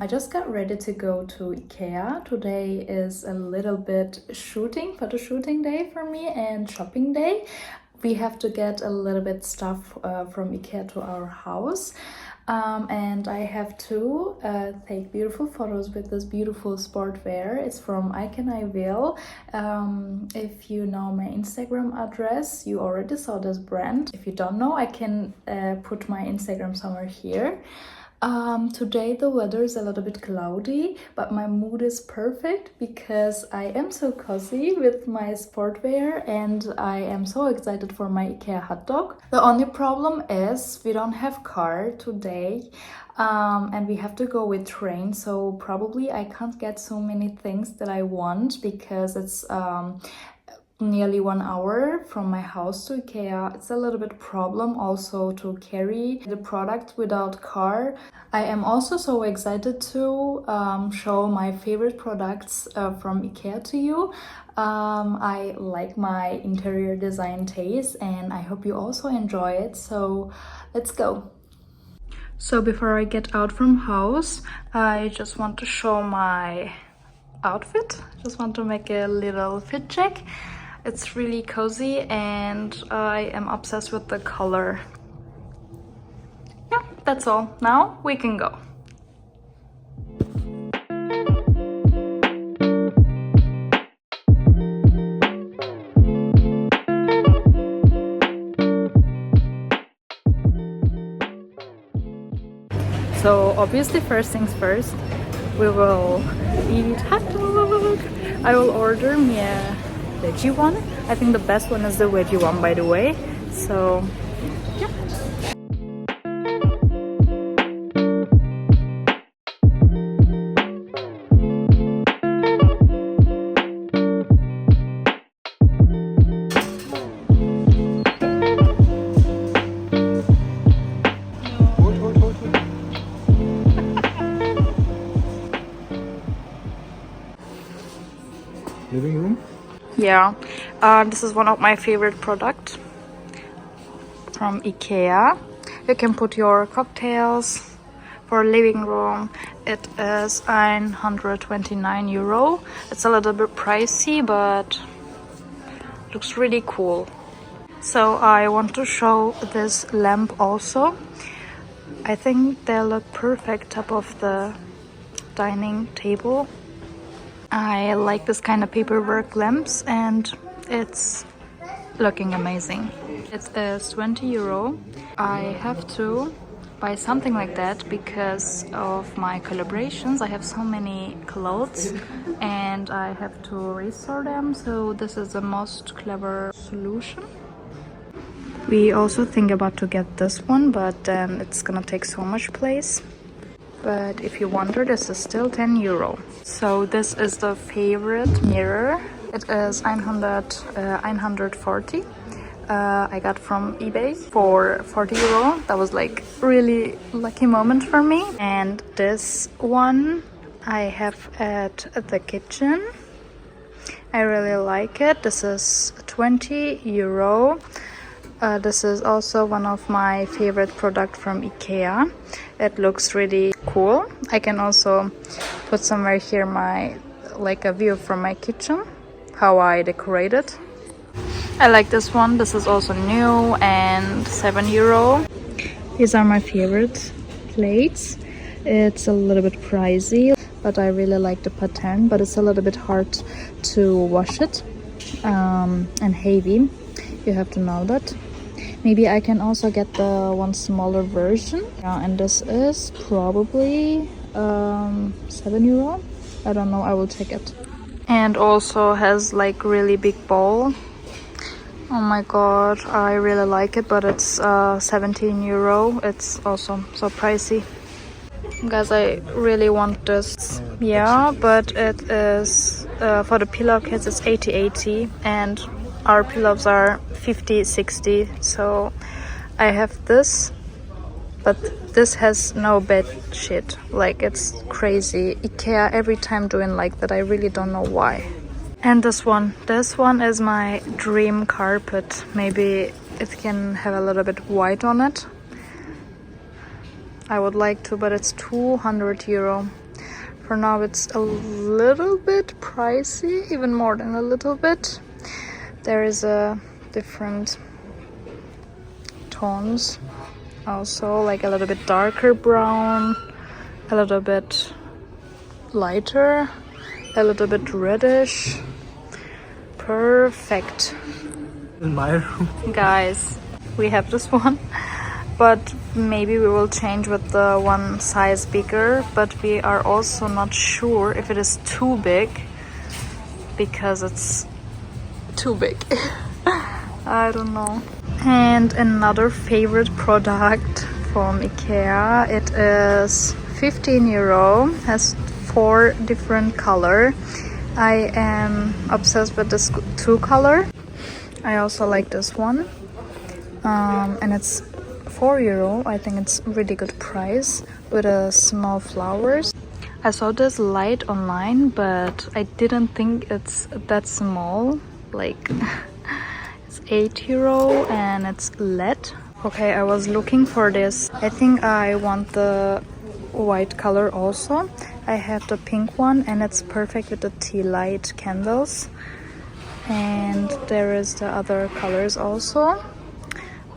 I just got ready to go to Ikea. Today is a little bit photo shooting day for me and shopping day. We have to get a little bit stuff from Ikea to our house. And I have to take beautiful photos with this beautiful sportwear. It's from İkeayour. If you know my Instagram address, you already saw this brand. If you don't know, I can put my Instagram somewhere here. Today the weather is a little bit cloudy, but my mood is perfect because I am so cozy with my sportwear and I am so excited for my Ikea hot dog. The only problem is we don't have car today and we have to go with train, so probably I can't get so many things that I want because it's nearly 1 hour from my house to Ikea. It's a little bit problem also to carry the product without car. I am also so excited to show my favorite products from Ikea to you. I like my interior design taste and I hope you also enjoy it, so let's go. So before I get out from house, I just want to show my outfit. Just want to make a little fit check. It's really cozy and I am obsessed with the color. Yeah, that's all. Now we can go. So obviously first things first, we will eat hot dog. I will order me a veggie one. I think the best one is the veggie one, by the way. So yeah. Living room? Yeah, this is one of my favorite products from Ikea. You can put your cocktails for living room. It is €129. It's a little bit pricey, but looks really cool. So I want to show this lamp also. I think they look perfect top of the dining table. I like this kind of paperwork lamps and it's looking amazing. It is €20. I have to buy something like that because of my collaborations. I have so many clothes and I have to restore them, so this is the most clever solution. We also think about to get this one, but then it's gonna take so much place. But if you wonder, this is still €10. So this is the favorite mirror. It is 140. I got from eBay for €40. That was like really lucky moment for me. And this one I have at the kitchen. I really like it. This is €20. This is also one of my favorite products from Ikea. It looks really cool. I can also put somewhere here like a view from my kitchen, how I decorate it. I like this one. This is also new and €7. These are my favorite plates. It's a little bit pricey, but I really like the pattern, but it's a little bit hard to wash it and heavy. You have to know that. Maybe I can also get the one smaller version. Yeah, and this is probably €7. I don't know, I will check it. And also has like really big bowl. Oh my god, I really like it, but it's €17. It's also so pricey. Guys, I really want this. Yeah, but it is for the pillow kits it's 80 and our pillows are 50-60, so I have this, but this has no bed sheet. Like, it's crazy. Ikea every time doing like that. I really don't know why. And this one is my dream carpet. Maybe it can have a little bit white on it. I would like to, but it's €200. For now it's a little bit pricey, even more than a little bit. There is a different tones also, like a little bit darker brown, a little bit lighter, a little bit reddish. Perfect. In my room. Guys, we have this one, but maybe we will change with the one size bigger, but we are also not sure if it is too big, because it's too big. I don't know. And another favorite product from Ikea, it is 15 euro, has 4 different color. I am obsessed with this 2 color. I also like this one, and it's 4 euro. I think it's really good price with a small flowers. I saw this light online, but I didn't think it's that small. Like it's 8 euro and it's LED. Okay, I was looking for this. I think I want the white color also. I have the pink one and it's perfect with the tea light candles. And there is the other colors also.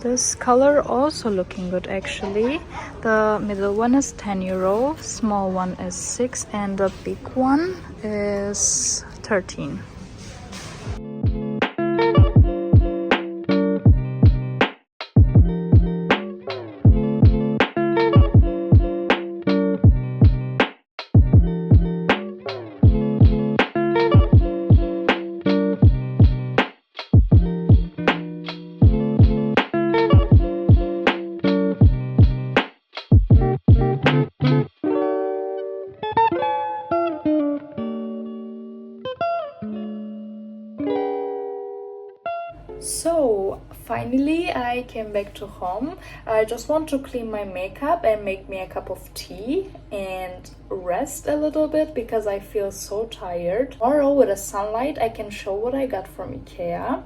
This color also looking good actually. The middle one is 10 euro, small one is 6, and the big one is 13. So finally I came back to home. I just want to clean my makeup and make me a cup of tea and rest a little bit because I feel so tired. Tomorrow with the sunlight I can show what I got from Ikea.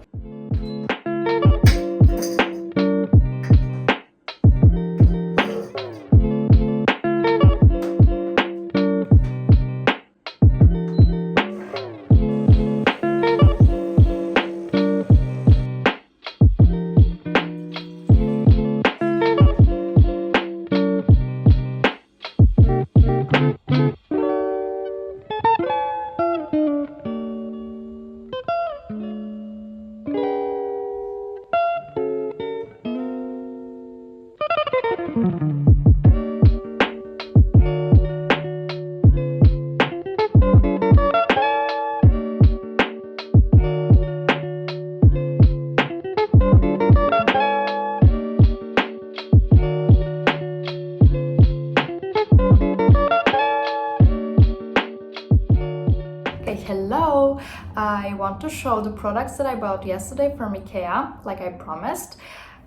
Hello! I want to show the products that I bought yesterday from Ikea, like I promised.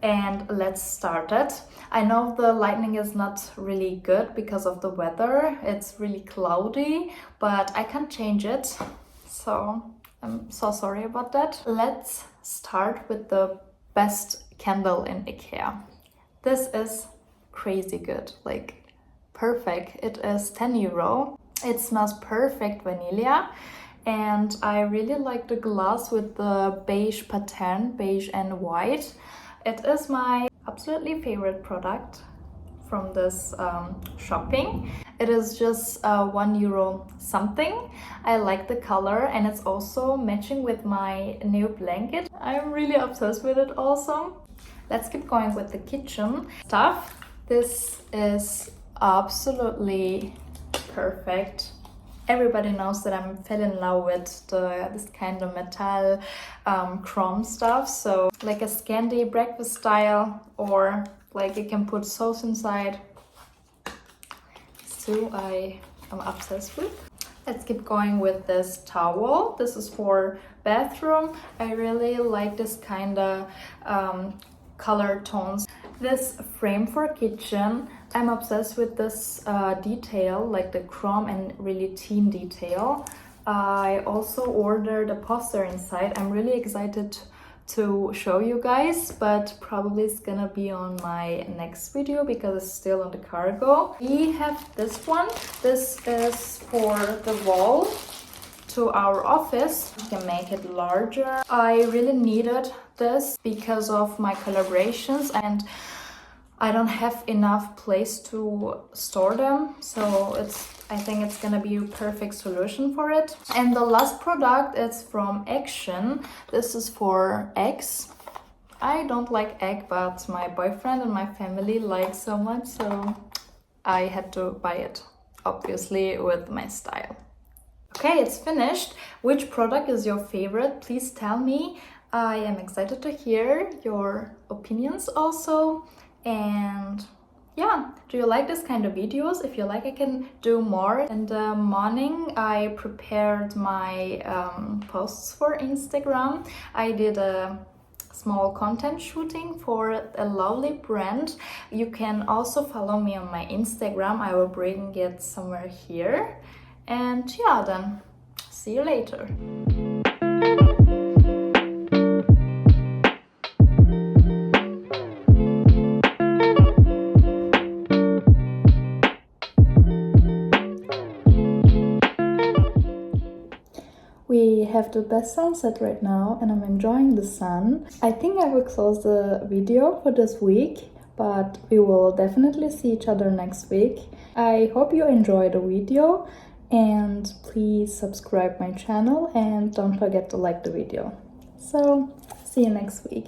And let's start it. I know the lighting is not really good because of the weather. It's really cloudy, but I can't change it. So I'm so sorry about that. Let's start with the best candle in Ikea. This is crazy good, like perfect. It is 10 euro. It smells perfect vanilla. And I really like the glass with the beige pattern, beige and white. It is my absolutely favorite product from this shopping. It is just 1 euro something. I like the color and it's also matching with my new blanket. I'm really obsessed with it also. Let's keep going with the kitchen stuff. This is absolutely perfect. Everybody knows that I'm fell in love with this kind of metal chrome stuff. So like a Scandi breakfast style, or like you can put sauce inside. So I am obsessed with. Let's keep going with this towel. This is for bathroom. I really like this kind of color tones. This frame for kitchen. I'm obsessed with this detail, like the chrome and really teen detail. I also ordered a poster inside. I'm really excited to show you guys, but probably it's gonna be on my next video because it's still on the cargo. We have this one. This is for the wall to our office. You can make it larger. I really needed this because of my collaborations and I don't have enough place to store them, so I think it's gonna be a perfect solution for it. And the last product is from Action. This is for eggs. I don't like egg, but my boyfriend and my family like so much, so I had to buy it, obviously with my style. Okay, it's finished. Which product is your favorite? Please tell me. I am excited to hear your opinions also. And yeah, do you like this kind of videos? If you like, I can do more. In the morning, I prepared my posts for Instagram. I did a small content shooting for a lovely brand. You can also follow me on my Instagram. I will bring it somewhere here. And yeah, then see you later. We have the best sunset right now and I'm enjoying the sun. I think I will close the video for this week, but we will definitely see each other next week. I hope you enjoyed the video and please subscribe my channel and don't forget to like the video. So, see you next week.